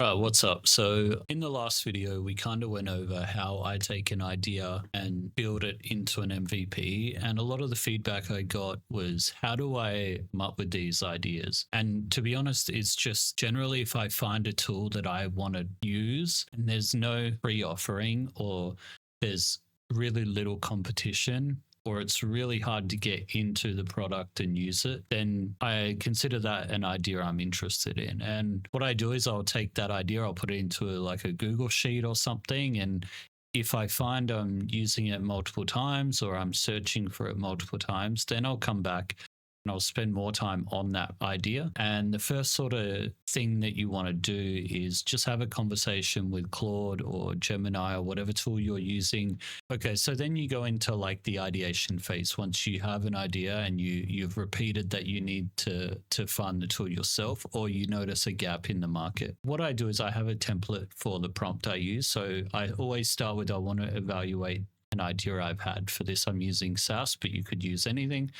What's up? So, in the last video, we kind of went over how I take an idea and build it into an MVP. And a lot of the feedback I got was, how do I come up with these ideas? And to be honest, it's just generally if I find a tool that I want to use and there's no free offering or there's really little competition, or it's really hard to get into the product and use it, then I consider that an idea I'm interested in. And what I do is I'll take that idea, I'll put it into like a Google Sheet or something. And if I find I'm using it multiple times or I'm searching for it multiple times, then I'll come back and I'll spend more time on that idea. And the first sort of thing that you want to do is just have a conversation with Claude or Gemini or whatever tool you're using. Okay, so then you go into like the ideation phase. Once you have an idea and you've repeated that you need to find the tool yourself, or you notice a gap in the market. What I do is I have a template for the prompt I use. So I always start with, I want to evaluate an idea I've had. For this, I'm using SaaS, but you could use anything.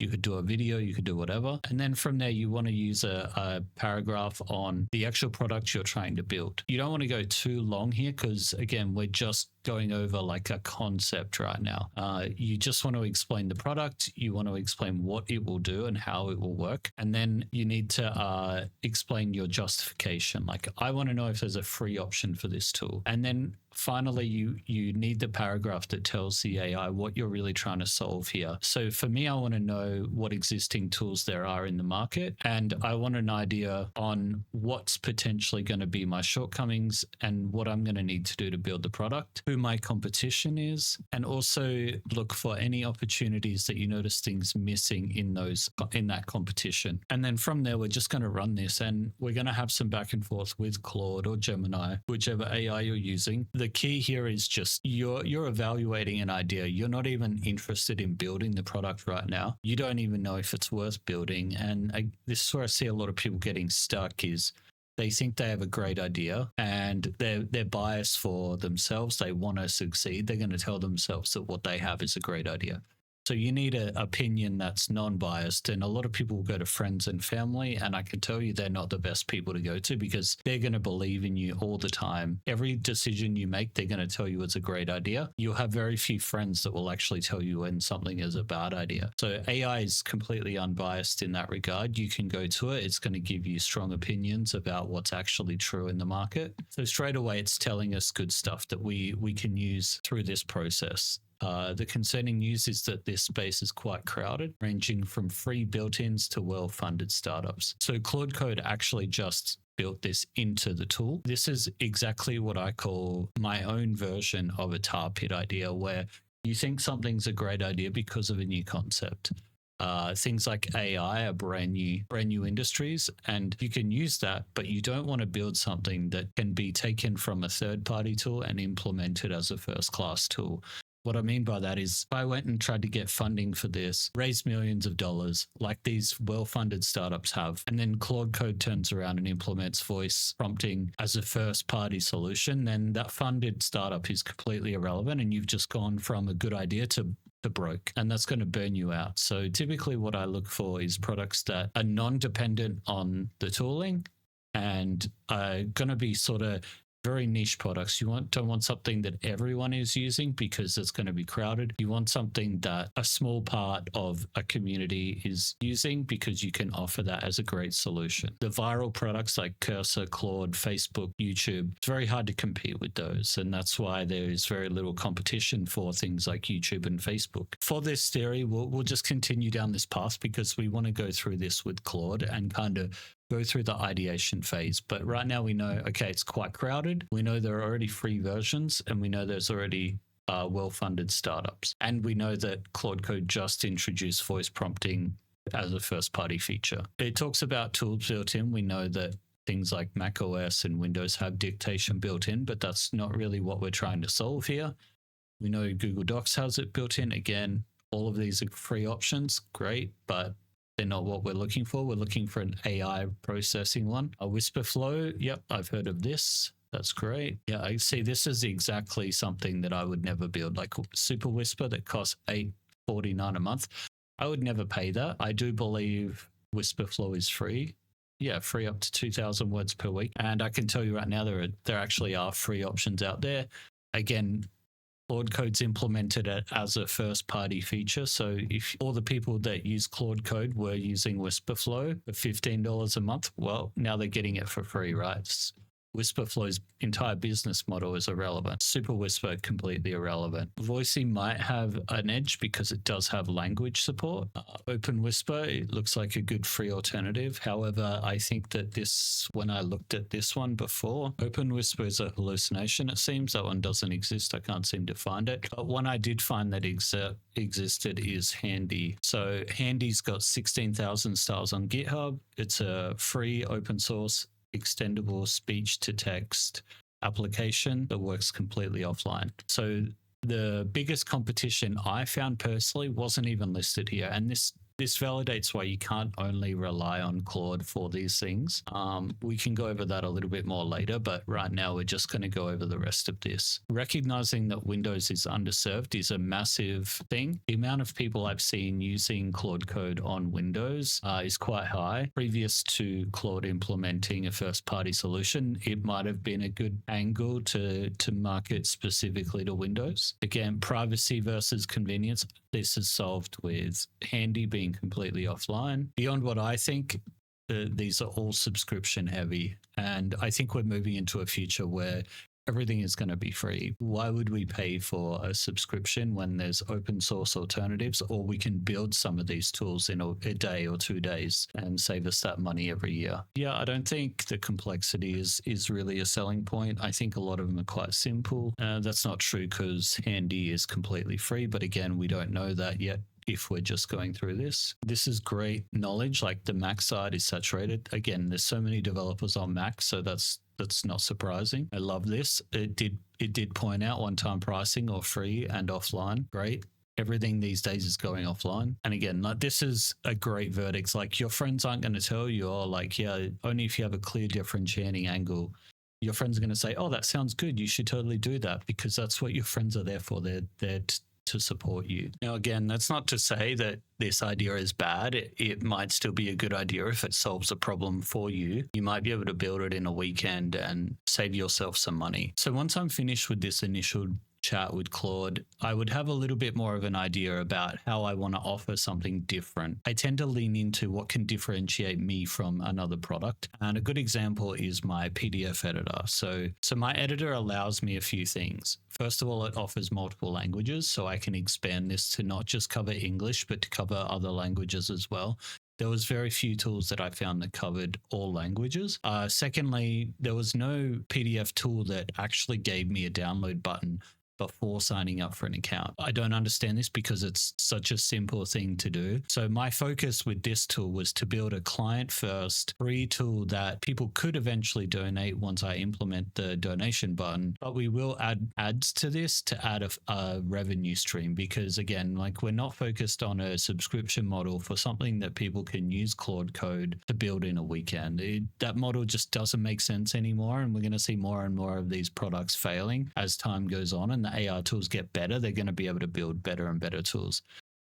You could do a video, you could do whatever. And then from there, you want to use a paragraph on the actual product you're trying to build. You don't want to go too long here because, again, we're just going over like a concept right now. You just want to explain the product. You want to explain what it will do and how it will work. And then you need to explain your justification. Like, I want to know if there's a free option for this tool. And then finally, you need the paragraph that tells the AI what you're really trying to solve here. So for me, I want to know what existing tools there are in the market, and I want an idea on what's potentially going to be my shortcomings and what I'm going to need to do to build the product, who my competition is, and also look for any opportunities that you notice things missing in that competition. And then from there, we're just going to run this, and we're going to have some back and forth with Claude or Gemini, whichever AI you're using. The key here is just you're evaluating an idea. You're not even interested in building the product right now. You don't even know if it's worth building. And this is where I see a lot of people getting stuck is they think they have a great idea and they're biased for themselves. They want to succeed. They're going to tell themselves that what they have is a great idea. So you need an opinion that's non-biased. And a lot of people will go to friends and family, and I can tell you they're not the best people to go to because they're going to believe in you all the time. Every decision you make, they're going to tell you it's a great idea. You'll have very few friends that will actually tell you when something is a bad idea. So AI is completely unbiased in that regard. You can go to it. It's going to give you strong opinions about what's actually true in the market. So straight away, it's telling us good stuff that we can use through this process. The concerning news is that this space is quite crowded, ranging from free built-ins to well-funded startups. So Claude Code actually just built this into the tool. This is exactly what I call my own version of a tar pit idea, where you think something's a great idea because of a new concept. Things like AI are brand new industries, and you can use that, but you don't want to build something that can be taken from a third-party tool and implemented as a first-class tool. What I mean by that is if I went and tried to get funding for this, raise millions of dollars like these well-funded startups have, and then Claude Code turns around and implements voice prompting as a first-party solution, then that funded startup is completely irrelevant and you've just gone from a good idea to broke, and that's going to burn you out. So typically what I look for is products that are non-dependent on the tooling and are going to be sort of very niche products. You don't want something that everyone is using because it's going to be crowded. You want something that a small part of a community is using because you can offer that as a great solution. The viral products like Cursor, Claude, Facebook, YouTube, it's very hard to compete with those. And that's why there is very little competition for things like YouTube and Facebook. For this theory, we'll just continue down this path because we want to go through this with Claude and kind of go through the ideation phase. But right now we know, okay, it's quite crowded. We know there are already free versions, and we know there's already well-funded startups. And we know that Claude Code just introduced voice prompting as a first-party feature. It talks about tools built in. We know that things like macOS and Windows have dictation built in, but that's not really what we're trying to solve here. We know Google Docs has it built in. Again, all of these are free options. Great, but they're not what we're looking for. We're looking for an AI processing one. A Whisper Flow, yep, I've heard of this. That's great. Yeah, I see this is exactly something that I would never build, like Super Whisper that costs $8.49 a month. I would never pay that. I do believe Whisper Flow is free. free up to 2,000 words per week. And I can tell you right now, there actually are free options out there. Again, Claude Code's implemented it as a first-party feature. So if all the people that use Claude Code were using Whisperflow for $15 a month, well, now they're getting it for free, right? Whisperflow's entire business model is irrelevant. Super Whisper, completely irrelevant. Voicey might have an edge because it does have language support. Open Whisper, it looks like a good free alternative. However, I think that when I looked at this one before, Open Whisper is a hallucination, it seems. That one doesn't exist. I can't seem to find it. But one I did find that existed is Handy. So Handy's got 16,000 stars on GitHub. It's a free open source extendable speech to text application that works completely offline. So the biggest competition I found personally wasn't even listed here. And this validates why you can't only rely on Claude for these things. We can go over that a little bit more later, but right now we're just going to go over the rest of this. Recognizing that Windows is underserved is a massive thing. The amount of people I've seen using Claude Code on Windows is quite high. Previous to Claude implementing a first-party solution, it might have been a good angle to market specifically to Windows. Again, privacy versus convenience. This is solved with Handy being completely offline. Beyond what I think, these are all subscription heavy. And I think we're moving into a future where everything is going to be free. Why would we pay for a subscription when there's open source alternatives, or we can build some of these tools in a day or 2 days and save us that money every year? Yeah, I don't think the complexity is really a selling point. I think a lot of them are quite simple. That's not true because Handy is completely free, but again, we don't know that yet if we're just going through this. This is great knowledge, like the Mac side is saturated. Again, there's so many developers on Mac, so that's not surprising. I love this. It did point out one-time pricing or free and offline. Great. Everything these days is going offline. And again, like, this is a great verdict. Like, your friends aren't going to tell you, oh, like, yeah, only if you have a clear differentiating angle. Your friends are going to say, oh, that sounds good. You should totally do that, because that's what your friends are there for. They're there to support you. Now, again, that's not to say that this idea is bad. It might still be a good idea if it solves a problem for you. You might be able to build it in a weekend and save yourself some money. So once I'm finished with this initial chat with Claude, I would have a little bit more of an idea about how I want to offer something different. I tend to lean into what can differentiate me from another product. And a good example is my PDF editor. So my editor allows me a few things. First of all, it offers multiple languages, so I can expand this to not just cover English, but to cover other languages as well. There was very few tools that I found that covered all languages. Secondly, there was no PDF tool that actually gave me a download button before signing up for an account. I don't understand this because it's such a simple thing to do. So my focus with this tool was to build a client-first free tool that people could eventually donate once I implement the donation button. But we will add ads to this to add a revenue stream, because again, like, we're not focused on a subscription model for something that people can use Claude Code to build in a weekend. That model just doesn't make sense anymore, and we're going to see more and more of these products failing as time goes on, and the AI tools get better. They're going to be able to build better and better tools.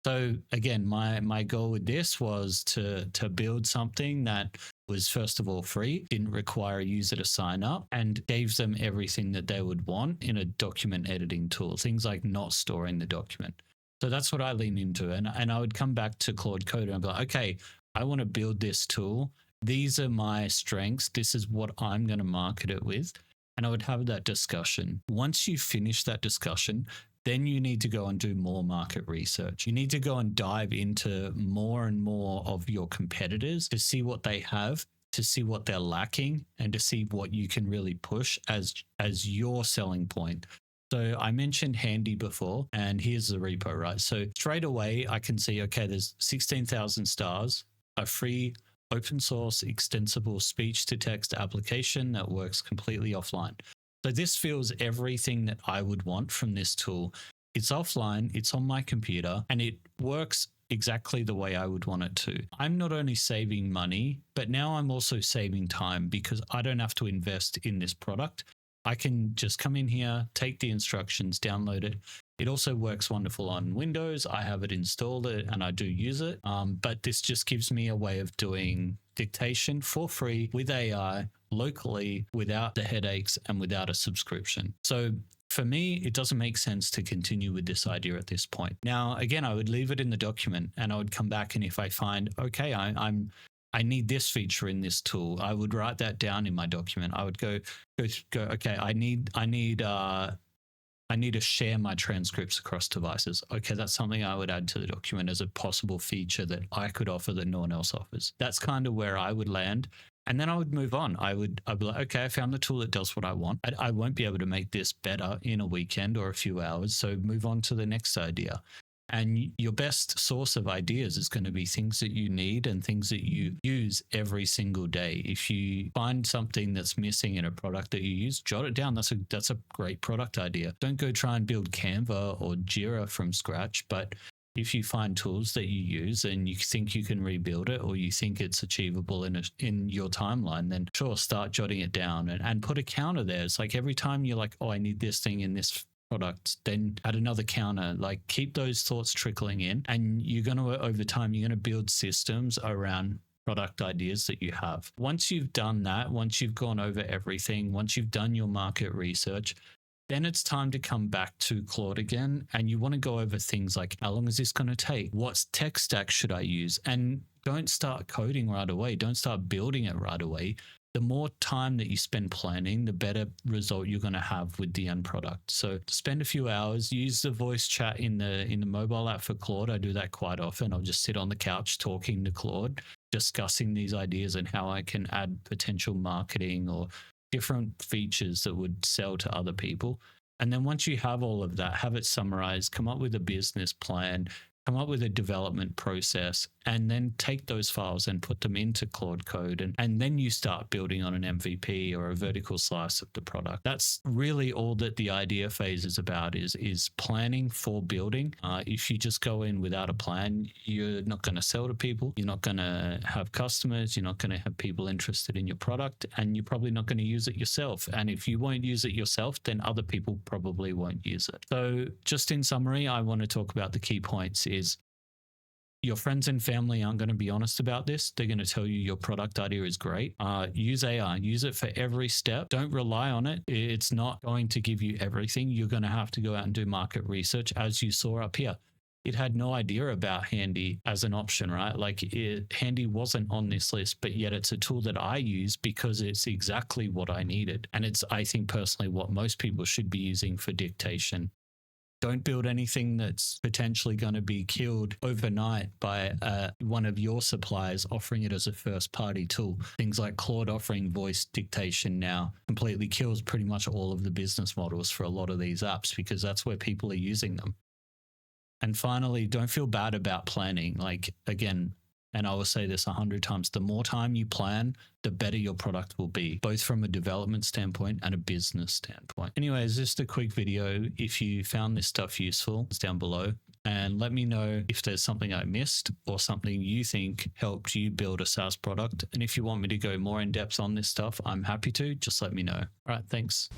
So again, my goal with this was to build something that was, first of all, free, didn't require a user to sign up, and gave them everything that they would want in a document editing tool, things like not storing the document. So that's what I lean into. And I would come back to Claude Code and be like, okay, I want to build this tool. These are my strengths. This is what I'm going to market it with. And I would have that discussion. Once you finish that discussion, then you need to go and do more market research. You need to go and dive into more and more of your competitors to see what they have, to see what they're lacking, and to see what you can really push as your selling point. So I mentioned Handy before, and here's the repo, right? So straight away, I can see, okay, there's 16,000 stars, a free open source extensible speech to text application that works completely offline. So this feels everything that I would want from this tool. It's offline, it's on my computer, and it works exactly the way I would want it to. I'm not only saving money, but now I'm also saving time, because I don't have to invest in this product. I can just come in here, take the instructions, download it. It also works wonderful on Windows. I have it installed, and I do use it. But this just gives me a way of doing dictation for free with AI locally without the headaches and without a subscription. So for me, it doesn't make sense to continue with this idea at this point. Now, again, I would leave it in the document and I would come back, and if I find, okay, I need this feature in this tool, I would write that down in my document. I would go, okay, I need to share my transcripts across devices. Okay, that's something I would add to the document as a possible feature that I could offer that no one else offers. That's kind of where I would land. And then I would move on. I'd be like, okay, I found the tool that does what I want. I won't be able to make this better in a weekend or a few hours. So move on to the next idea. And your best source of ideas is going to be things that you need and things that you use every single day. If you find something that's missing in a product that you use, jot it down. That's a great product idea. Don't go try and build Canva or Jira from scratch, but if you find tools that you use and you think you can rebuild it, or you think it's achievable in your timeline, then sure, start jotting it down and put a counter there. It's like every time you're like, oh, I need this thing in this product, then add another counter. Like, keep those thoughts trickling in, and you're going to, over time, you're going to build systems around product ideas that you have. Once you've done that, once you've gone over everything, once you've done your market research, then it's time to come back to Claude again, and you want to go over things like, how long is this going to take? What tech stack should I use? And don't start coding right away. Don't start building it right away. The more time that you spend planning, the better result you're going to have with the end product. So spend a few hours, use the voice chat in the mobile app for Claude. I do that quite often. I'll just sit on the couch talking to Claude, discussing these ideas and how I can add potential marketing or different features that would sell to other people. And then once you have all of that, have it summarized, come up with a business plan, come up with a development process, and then take those files and put them into Claude Code. And then you start building on an MVP or a vertical slice of the product. That's really all that the idea phase is about, is planning for building. If you just go in without a plan, you're not going to sell to people. You're not going to have customers. You're not going to have people interested in your product, and you're probably not going to use it yourself. And if you won't use it yourself, then other people probably won't use it. So just in summary, I want to talk about the key points. Is your friends and family aren't going to be honest about this. They're going to tell you your product idea is great. Use AI. Use it for every step. Don't rely on it. It's not going to give you everything. You're going to have to go out and do market research, as you saw up here. It had no idea about Handy as an option, right? Like, Handy wasn't on this list, but yet it's a tool that I use because it's exactly what I needed. And it's, I think personally, what most people should be using for dictation. Don't build anything that's potentially going to be killed overnight by one of your suppliers offering it as a first-party tool. Things like Claude offering voice dictation now completely kills pretty much all of the business models for a lot of these apps, because that's where people are using them. And finally, don't feel bad about planning. Like, again, and I will say this 100 times, the more time you plan, the better your product will be, both from a development standpoint and a business standpoint. Anyways, just a quick video. If you found this stuff useful, it's down below. And let me know if there's something I missed or something you think helped you build a SaaS product. And if you want me to go more in depth on this stuff, I'm happy to. Just let me know. All right, thanks.